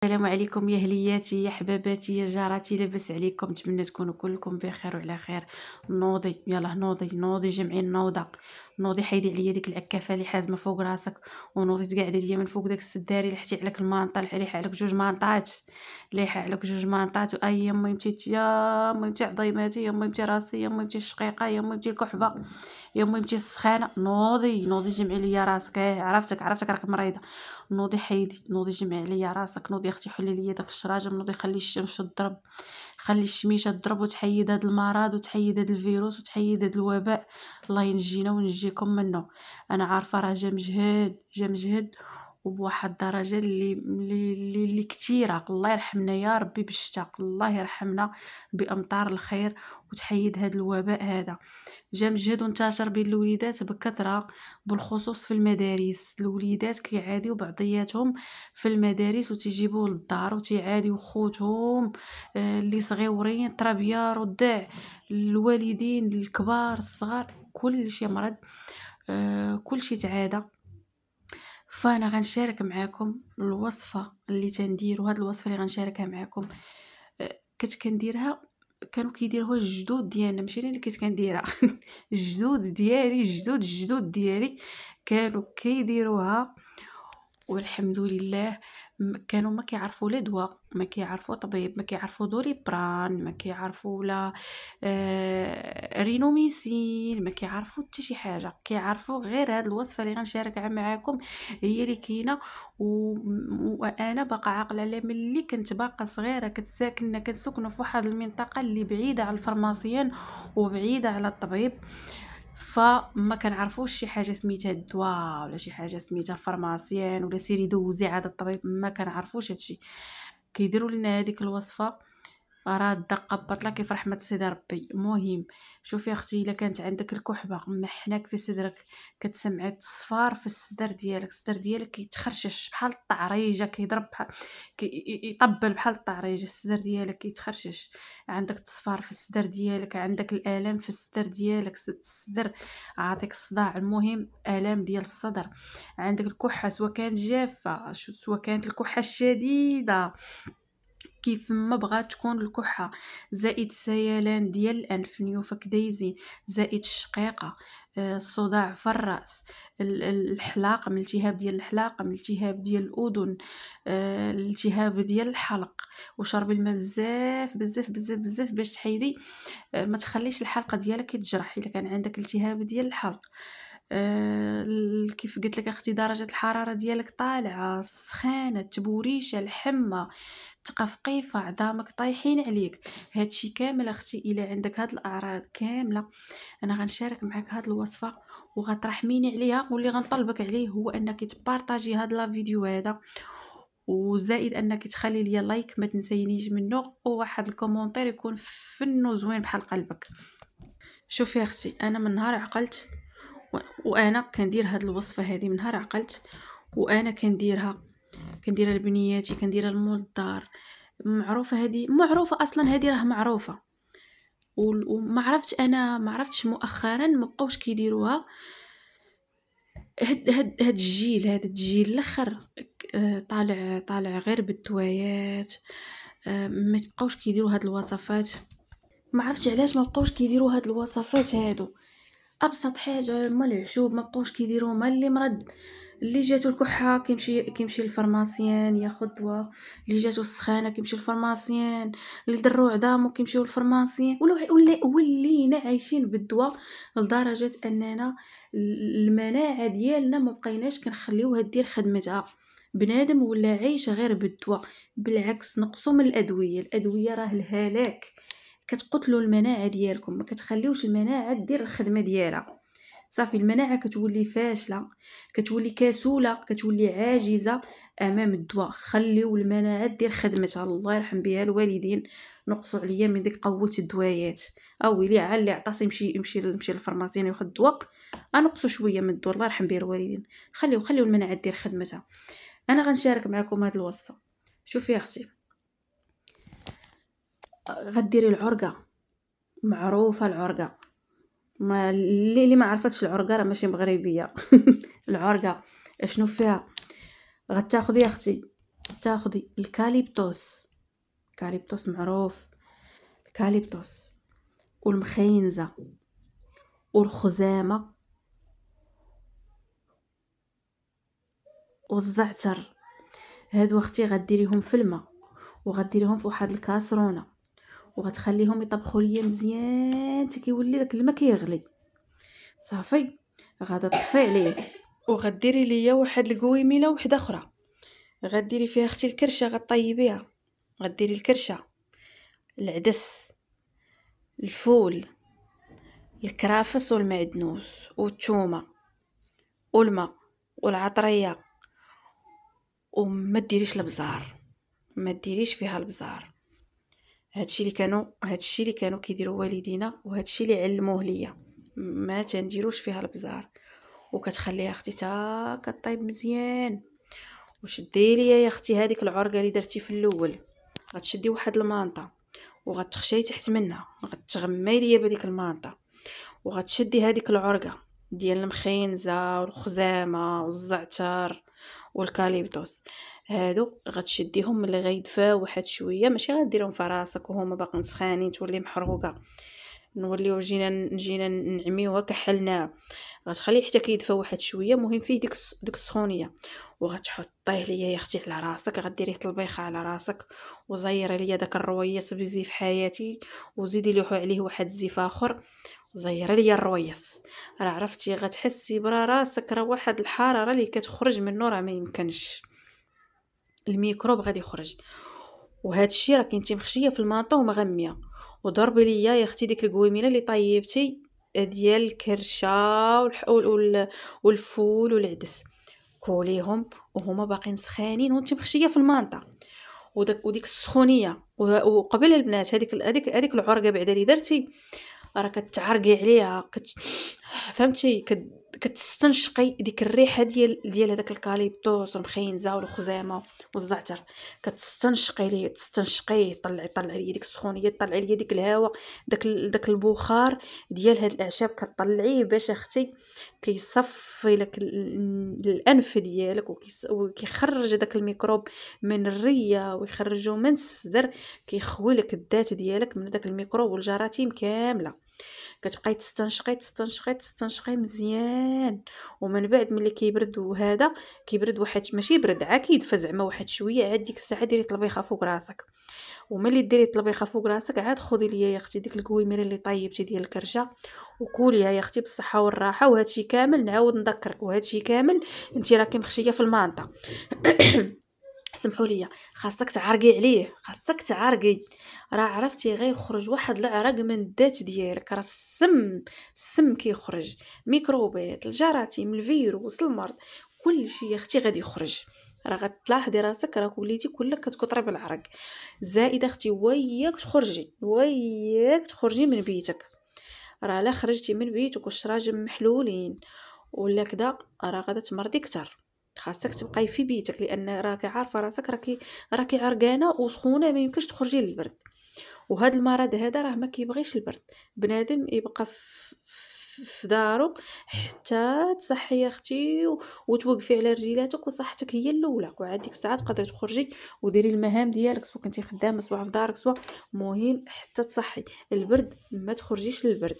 السلام عليكم يا هلياتي، يا حباباتي، يا جاراتي، لاباس عليكم؟ نتمنى تكونوا كلكم بخير وعلى خير. نوضي يلا، نوضي جمعين نوضي حيدي عليا ديك العكافه اللي حازمه فوق راسك، ونوضي تقعدي ليا من فوق داك السداري اللي حتي عليك المانطه، ليح عليك جوج مانطات، اي يا ميمتي، يا ميمتي عظيماتي، يا ميمتي راسي، يا ميمتي الشقيقه، يا ميمتي الكحبه، يا ميمتي السخانه. نوضي جمعي ليا راسك. عرفتك راك مريضه. نوضي جمعي ليا راسك. نوضي اختي حلي ليا داك الشراجم. نوضي خلي الشمس تضرب، خلي الشميشه تضرب، وتحيد هاد المرض، وتحيد هاد الفيروس، وتحيد هاد الوباء. الله ينجينا ونجيكم منه. انا عارفه راه جا مجهد وبواحد الدرجه اللي كثيره. الله يرحمنا يا ربي بالشتاء، الله يرحمنا بامطار الخير، وتحيد هاد الوباء هذا. جا مجهد وانتشر بين الوليدات بكثره، بالخصوص في المدارس. الوليدات كيعاديو بعضياتهم في المدارس، وتيجيبوه للدار وتيعاديو خوتهم اللي صغيورين، طرابيه ردع الوالدين الكبار الصغار، كل شيء مرض، كل شيء تعادى. فانا غنشارك معاكم الوصفه اللي تنديروا. هاد الوصفه اللي غنشاركها معاكم كنت كنديرها، كانوا كيديروها الجدود ديالنا، ماشي انا اللي كنت كنديرها. الجدود ديالي كانوا كيديروها، والحمد لله. كانوا ما كيعرفوا لا دواء، ما كيعرفوا طبيب، ما كيعرفوا دوريبران، ما كيعرفوا لا رينوميسين، ما كيعرفوا حتى شي حاجه. كيعرفوا غير هاد الوصفه اللي غنشاركها معاكم، هي اللي كاينه. وانا باقا عاقله على ملي كنت باقا صغيره، كنسكنوا في واحد المنطقه اللي بعيده على الفرماسيين وبعيده على الطبيب. فما كنعرفوش شي حاجه سميتها الدواء، ولا شي حاجه سميتها الفرماسيين، ولا سيري دوزي عاد الطبيب. ما كنعرفوش هادشي. كيديروا لنا هذيك الوصفه، راه الدقه بطله كيف رحمه سيدي ربي. المهم، شوفي اختي، الا كانت عندك الكحبه محناك في صدرك، كتسمعي التصفار في الصدر ديالك، الصدر ديالك كيتخرشش بحال الطعريجه، كيضرب بحال يطبل بحال الطعريجه، الصدر ديالك كيتخرشش، عندك تصفار في الصدر ديالك، عندك الالام في الصدر ديالك، الصدر عاطيك الصداع، المهم الام ديال الصدر، عندك الكحه سواء كانت جافه سواء كانت الكحه الشديده كيف ما بغات تكون الكحه، زائد سيلان ديال الانف، نيوفك دايزين، زائد الشقيقه، الصداع في الراس، الحلاقه، التهاب ديال الحلاقه، التهاب ديال الاذن، الالتهاب ديال الحلق. وشرب الماء بزاف بزاف بزاف بزاف باش تحيدي، ما تخليش الحلقه ديالك يتجرح الا كان عندك التهاب ديال الحلق. كيف قلت لك اختي، درجه الحراره ديالك طالعه، السخانه، التبوريشه، الحمى، تقفقيفه، عظامك طايحين عليك. هادشي كامل اختي الا عندك هاد الاعراض كامله، انا غنشارك معك هاد الوصفه وغترحميني عليها. واللي غنطلبك عليه هو انك تبارطاجي هاد لا فيديو هذا، وزائد انك تخلي لي لايك ما تنسينيش منه، وواحد الكومونتير يكون فنو زوين بحال قلبك. شوفي يا اختي، انا من نهار عقلت وانا كندير هاد الوصفه هذه، من نهار عقلت وانا كنديرها لبنياتي، كنديرها لمول الدار. معروفه هذه، معروفه اصلا، هذه راه معروفه. وما عرفتش، انا ما عرفتش مؤخرا ما بقاوش كيديروها. هاد الجيل الاخر طالع غير بالدوايات. ما بقاوش كيديروا هاد الوصفات. ما عرفتش علاش ما بقاوش كيديروا هاد الوصفات هادو. ابسط حاجه ما العشوب ما بقاوش كيديروه. ما اللي مرض، اللي جاتو الكحه كيمشي للفرماسيان ياخذ دواء، اللي جاتو السخانه كيمشي للفرماسيان، اللي ضرو عظامو كيمشيو للفرماسيان. ولينا عايشين بالدواء لدرجه اننا المناعه ديالنا ما بقيناش كنخليوها دير خدمتها. بنادم ولا عايش غير بالدواء. بالعكس، نقصوا من الادويه راه الهلاك. كتقتلوا المناعه ديالكم، ما كتخليوش المناعه دير الخدمه ديالها. صافي المناعه كتولي فاشله، كتولي كسوله، كتولي عاجزه امام الدواء. خليو المناعه دير خدمتها. الله يرحم بها الوالدين، نقصوا عليا من ديك قوه الدوايات. ويلي عا اللي عطاس يمشي للفرماسيين ياخذ الدواء، نقصوا شويه من الدواء. الله يرحم بها الوالدين، خليو المناعه دير خدمتها. انا غنشارك معكم هذه الوصفه. شوفي يا اختي، غديري العرقه. معروفه العرقه، ما اللي ما عرفتش العرقه راه ماشي مغربيه. العرقه شنو فيها؟ غتاخذي يا اختي تاخدي الكاليبتوس، الكاليبتوس معروف، الكاليبتوس والمخينزة والخزامة والزعتر. هادو اختي غديريهم في الماء وغديريهم في واحد الكاسرونه وغتخليهم يطبخوا ليا مزيان حتى كيولي داك الماء كيغلي. صافي غادا تطفي عليه وغديري ليا واحد القويميله وحده اخرى غديري فيها اختي الكرشه، غطيبيها. غديري الكرشه، العدس، الفول، الكرافس والمعدنوس والثومه والماء والعطريه. وما ديريش البزار، ما ديريش فيها البزار. هادشي اللي كانوا كيديروا والدينا وهادشي اللي علموه ليا، ما تنديروش فيها البزار. وكتخليها اختي تا كطيب مزيان. وشدي ليا يا اختي هذيك العرقه اللي درتي في الاول، غتشدي واحد المانطه وغتخشي تحت منها، غتغمي ليا بهذيك المانطه وغتشدي هذيك العرقه ديال المخينزه والخزامه والزعتر والكاليبتوس. هادو غتشديهم ملي غيدفاو واحد شويه، ماشي غديرهم في راسك وهما باقيين سخانين تولي محروقه نوليو نجينا نعميوها كحلناها. غتخليه حتى كيدفى واحد شويه، مهم فيه ديك السخونيه. وغتحطيه ليا يا اختي على راسك، غديريه الطبيخه على راسك وزيري ليا داك الرويس بزيف حياتي وزيدي له عليه واحد الزيف اخر وزيري ليا الرويس. راه عرفتي غتحسي برا راسك راه واحد الحراره اللي كتخرج منه راه ما يمكنش الميكروب غادي يخرج. وهذا الشيء راه كنتي مخشيه في الماطه ومغميه. وضربي ليا يا اختي ديك القويميله اللي طيبتي ديال الكرشه والفول والعدس، كوليهم وهما باقيين سخانين وانت مخشيه في المانطه. وديك السخونيه وقبل البنات هذيك العرقه بعدا اللي درتي راه كتعرقي عليها فهمتي كتستنشقي ديك الريحه ديال هذاك الكاليبتوس والمخينزه والخزامه والزعتر. كتستنشقي ليه تستنشقيه، طلعي لي ديك السخونيه، طلعي لي ديك الهواء، داك البخار ديال هاد الاعشاب كطلعيه باش اختي كيصفي لك الانف ديالك وكيخرج داك الميكروب من الريه ويخرجو من الصدر، كيخوي لك الذات ديالك من داك الميكروب والجراثيم كامله. كتبقاي تستنشقي مزيان. ومن بعد ملي كيبرد وهذا كيبرد واحد ماشي برد عاكيد فزعما واحد شويه، عاد ديك الساعه ديري طلبيخه فوق راسك. وملي ديري طلبيخه فوق راسك عاد خذي ليا يا اختي ديك الكويميره اللي طيبتي ديال الكرشه وكوليها يا اختي بالصحه والراحه. وهادشي كامل نعاود نذكرك، وهادشي كامل انت راكي مخشيه في المانطه. سمحوا لي، خاصك تعرقي عليه، خاصك تعرقي. راه عرفتي غيخرج واحد العرق من الذات ديالك، راه السم كيخرج، ميكروبات، الجراثيم، الفيروس، المرض، كل شيء يا اختي غادي يخرج. راه غتلاحظي راسك راه وليتي كلك كتكطري بالعرق. زائد اختي وياك تخرجي من بيتك، راه لا خرجتي من بيتك والشراجم محلولين ولا كذا راه غادا تمرضي كتر. خاصك تبقاي في بيتك لان راكي عارفه راسك راكي عرقانه وسخونه، ما يمكنش تخرجي للبرد. وهذا المرض هذا راه ما كيبغيش البرد، بنادم يبقى في دارو حتى تصحي يا اختي وتوقفي على رجيلاتك وصحتك هي الاولى. وعاد ديك الساعه تقدري تخرجي وديري المهام ديالك سواء كنتي خدامه سواء في دارك سواء، مهم حتى تصحي. البرد ما تخرجيش للبرد.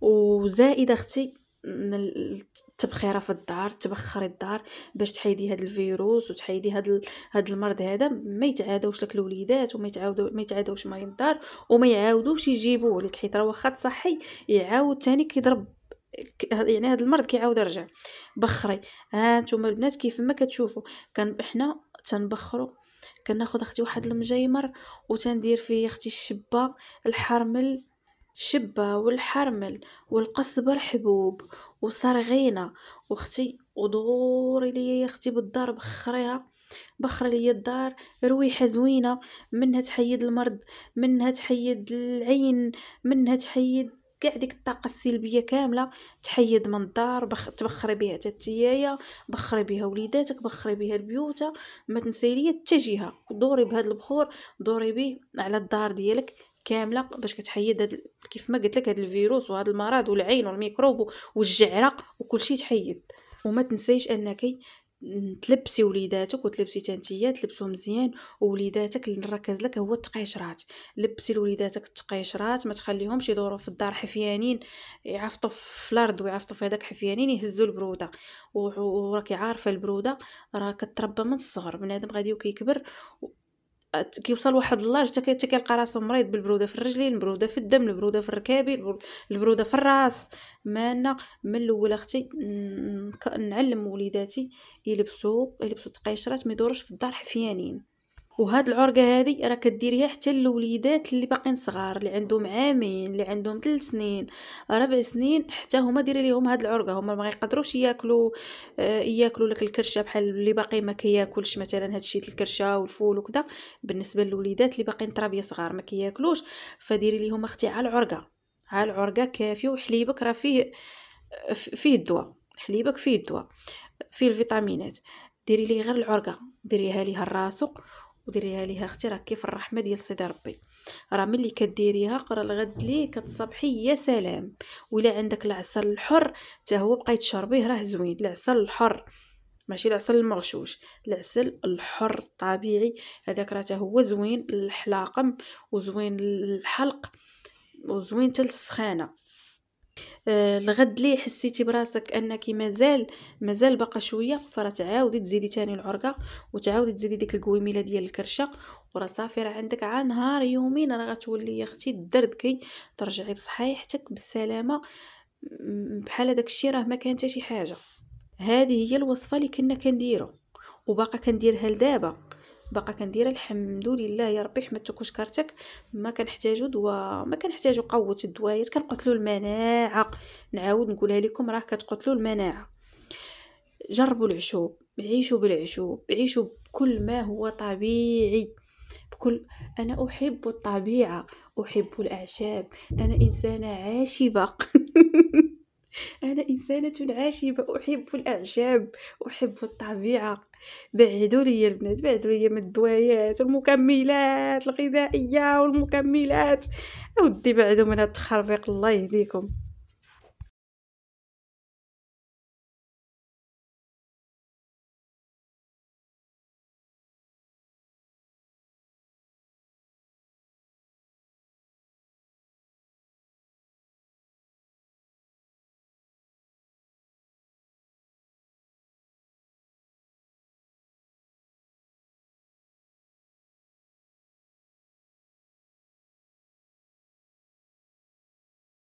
وزائد اختي التبخيره في الدار، تبخري الدار باش تحيدي هذا الفيروس وتحيدي هذا المرض هذا، ما يتعادوش لك الوليدات ما يتعادوش مريض الدار وما يعاودوش يجيبوه لك، حيت راه واخا تصحي يعاود تاني كيضرب يعني هذا المرض كيعاود يرجع. بخري. ها نتوما البنات كيف ما كتشوفوا كان احنا تنبخروا، كناخذ اختي واحد المجيمر وتندير فيه اختي الشبه والحرمل والقزبر حبوب وصرغينه واختي ودوري ليا يا اختي بالدار بخريها. بخر ليا الدار رويحه زوينه، منها تحيد المرض، منها تحيد العين، منها تحيد كاع ديك الطاقه السلبيه كامله، تحيد من الدار. تبخري بها تتيايا، بخري بها وليداتك، بخري بها البيوت، ما تنسي ليا التجهه. دوري بهذا البخور، دوري به على الدار ديالك كامله باش كتحيد كيف ما قلت لك هذا الفيروس وهذا المرض والعين والميكروب والجعره وكل شيء تحيد. وما تنسيش انك تلبسي وليداتك وتلبسي تانتيا تلبسوا مزيان. ووليداتك اللي نركز لك هو التقيشرات، لبسي لوليداتك التقيشرات، ما تخليهمش يدوروا في الدار حفيانين يعفطوا في الارض ويعفطوا في هذاك حفيانين يهزوا البروده. وراكي عارفه البروده راه كتربى من الصغر، بنادم غادي وكيكبر كيوصل واحد اللاج حتى كيلقى راسو مريض بالبروده في الرجلين، البروده في الدم، البروده في الركابي، البروده في الراس. ما انا من الاول اختي نعلم وليداتي يلبسوا تقيشرات، ما يدوروش في الدار حفيانين. وهاد العرقه هذه راه كديريها حتى للوليدات اللي باقيين صغار، اللي عندهم عامين، اللي عندهم 3 سنين 4 سنين، حتى هما ديري ليهم هاد العرقه. هما ما يقدروش ياكلوا ياكلوا لك الكرشه بحال اللي باقي ما كياكلش مثلا هاد الشيء الكرشه والفول وكذا. بالنسبه للوليدات اللي باقيين طرابيه صغار ما كياكلوش، فديري ليهم اختي على العرقه، على العرقه كافيه. وحليبك راه فيه الدواء، حليبك فيه الدواء، فيه الفيتامينات. ديري ليه غير العرقه، ديريها ليها الراسق وديريها ليها اختي، راه كيف الرحمه ديال سيدي ربي. راه ملي كديريها قرا الغد ليه كتصبحي يا سلام. ولا عندك العسل الحر حتى هو بقيت تشربيه راه زوين. العسل الحر ماشي العسل المغشوش، العسل الحر الطبيعي هذاك راه حتى هو زوين للحلاقم وزوين للحلق وزوين حتى للسخانه. الغد لي حسيتي براسك انك مازال بقى شويه، فراه تعاودي تزيدي تاني العرقه وتعاودي تزيدي ديك القويميله ديال الكرشه، وراه صافي راه عندك نهار يومين راه غتولي يا اختي دردكي، ترجعي بصحيحتك بالسلامه. بحال داك الشيء راه ما كان حتى شي حاجه. هذه هي الوصفه اللي كنا كنديرو وباقا كنديرها لدابا، باقا كنديرها الحمد لله يا ربي حمدتك وشكرتك. ما كنحتاجو دواء، ما كنحتاجو قوه الدوايات، كنقتلوا المناعه. نعاود نقولها لكم راه كتقتلوا المناعه. جربوا العشوب، عيشوا بالعشوب، عيشوا بكل ما هو طبيعي. بكل انا احب الطبيعه، احب الاعشاب، انا انسانه عاشبه أنا إنسانة عاشبة، أحب الأعشاب، أحب الطبيعة. بعدوا لي البنات، بعدوا لي من الدوايات والمكملات الغذائية والمكملات. أودي بعدوا من هاد التخربيق الله يهديكم.